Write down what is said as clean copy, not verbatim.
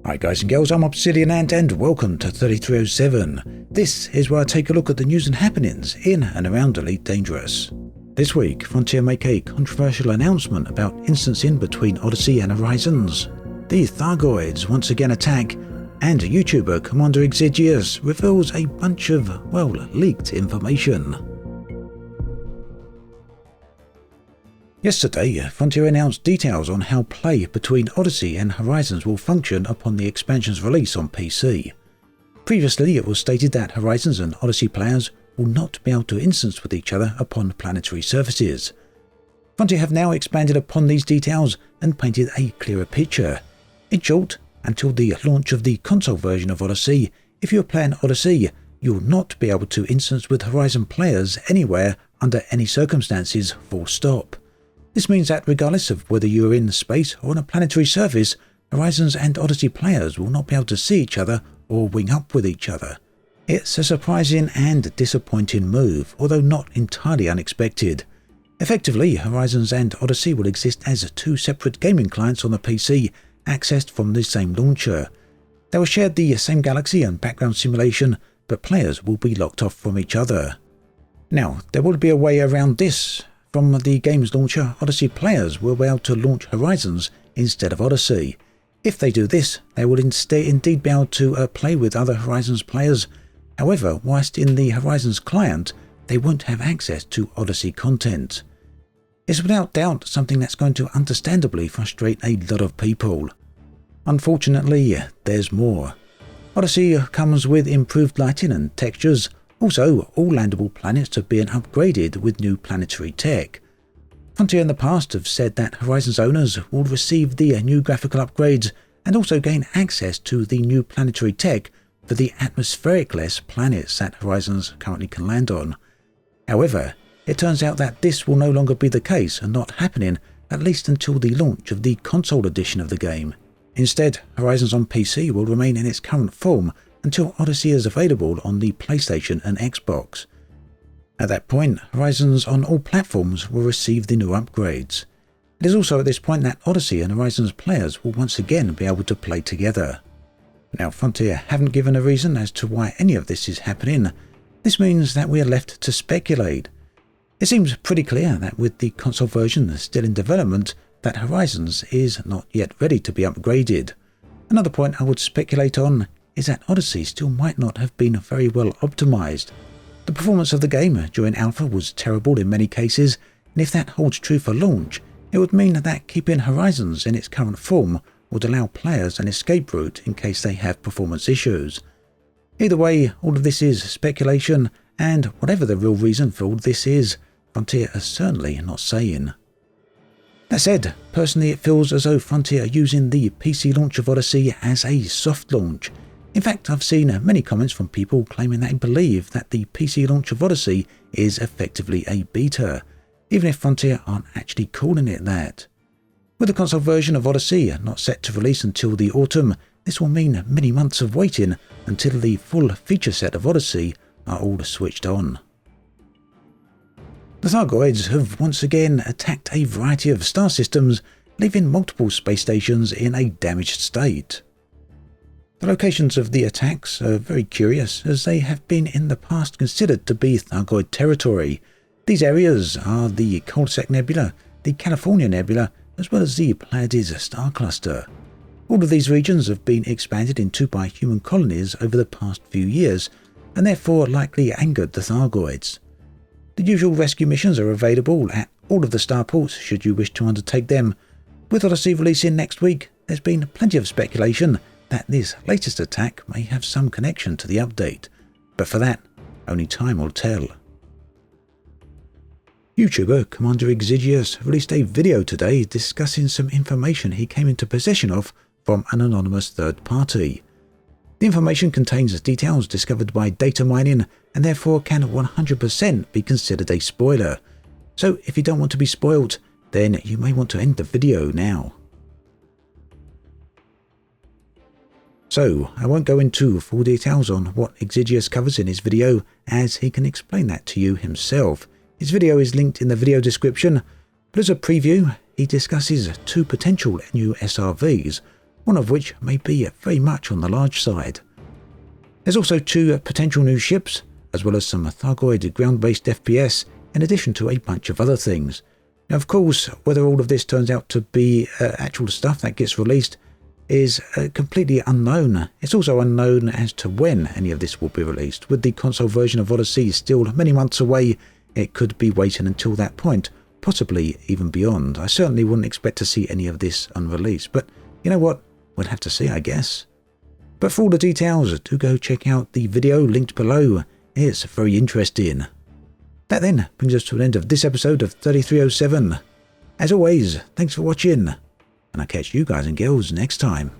Hi guys and girls, I'm Obsidian Ant and welcome to 3307. This is where I take a look at the news and happenings in and around Elite Dangerous. This week, Frontier make a controversial announcement about instancing between Odyssey and Horizons. The Thargoids once again attack, and YouTuber Commander Exigeous reveals a bunch of, well, leaked information. Yesterday, Frontier announced details on how play between Odyssey and Horizons will function upon the expansion's release on PC. Previously, it was stated that Horizons and Odyssey players will not be able to instance with each other upon planetary surfaces. Frontier have now expanded upon these details and painted a clearer picture. In short, until the launch of the console version of Odyssey, if you are playing Odyssey, you will not be able to instance with Horizon players anywhere under any circumstances, full stop. This means that regardless of whether you are in space or on a planetary surface, Horizons and Odyssey players will not be able to see each other or wing up with each other. It's a surprising and disappointing move, although not entirely unexpected. Effectively, Horizons and Odyssey will exist as two separate gaming clients on the PC, accessed from the same launcher. They will share the same galaxy and background simulation, but players will be locked off from each other. Now, there will be a way around this. From the game's launcher, Odyssey players will be able to launch Horizons instead of Odyssey. If they do this, they will indeed be able to play with other Horizons players. However, whilst in the Horizons client, they won't have access to Odyssey content. It's without doubt something that's going to understandably frustrate a lot of people. Unfortunately, there's more. Odyssey comes with improved lighting and textures. Also, all landable planets are being upgraded with new planetary tech. Frontier in the past have said that Horizons owners will receive the new graphical upgrades and also gain access to the new planetary tech for the atmospheric-less planets that Horizons currently can land on. However, it turns out that this will no longer be the case and not happening at least until the launch of the console edition of the game. Instead, Horizons on PC will remain in its current form until Odyssey is available on the PlayStation and Xbox. At that point, Horizons on all platforms will receive the new upgrades. It is also at this point that Odyssey and Horizons players will once again be able to play together. Now, Frontier haven't given a reason as to why any of this is happening. This means that we are left to speculate. It seems pretty clear that with the console version still in development, that Horizons is not yet ready to be upgraded. Another point I would speculate on is that Odyssey still might not have been very well optimized. The performance of the game during alpha was terrible in many cases, and if that holds true for launch, it would mean that keeping Horizons in its current form would allow players an escape route in case they have performance issues. Either way, all of this is speculation, and whatever the real reason for all this is, Frontier is certainly not saying. That said, personally it feels as though Frontier are using the PC launch of Odyssey as a soft launch. In fact, I've seen many comments from people claiming they believe that the PC launch of Odyssey is effectively a beta, even if Frontier aren't actually calling it that. With the console version of Odyssey not set to release until the autumn, this will mean many months of waiting until the full feature set of Odyssey are all switched on. The Thargoids have once again attacked a variety of star systems, leaving multiple space stations in a damaged state. The locations of the attacks are very curious, as they have been in the past considered to be Thargoid territory. These areas are the Coal Sack Nebula, the California Nebula, as well as the Pleadies star cluster. All of these regions have been expanded into by human colonies over the past few years, and therefore likely angered the Thargoids. The usual rescue missions are available at all of the starports should you wish to undertake them. With Odyssey releasing next week, there's been plenty of speculation that this latest attack may have some connection to the update, but for that, only time will tell. YouTuber Commander Exigeous released a video today discussing some information he came into possession of from an anonymous third party. The information contains details discovered by data mining and therefore can 100% be considered a spoiler. So if you don't want to be spoiled, then you may want to end the video now. So, I won't go into full details on what Exigeous covers in his video, as he can explain that to you himself. His video is linked in the video description, but as a preview, he discusses two potential new SRVs, one of which may be very much on the large side. There's also 2 potential new ships, as well as some Thargoid ground-based FPS, in addition to a bunch of other things. Now, of course, whether all of this turns out to be actual stuff that gets released is completely unknown. It's also unknown as to when any of this will be released. With the console version of Odyssey still many months away, it could be waiting until that point, possibly even beyond. I certainly wouldn't expect to see any of this unreleased, but you know what? We'll have to see, I guess. But for all the details, do go check out the video linked below. It's very interesting. That then brings us to an end of this episode of 3307. As always, thanks for watching, and I'll catch you guys and girls next time.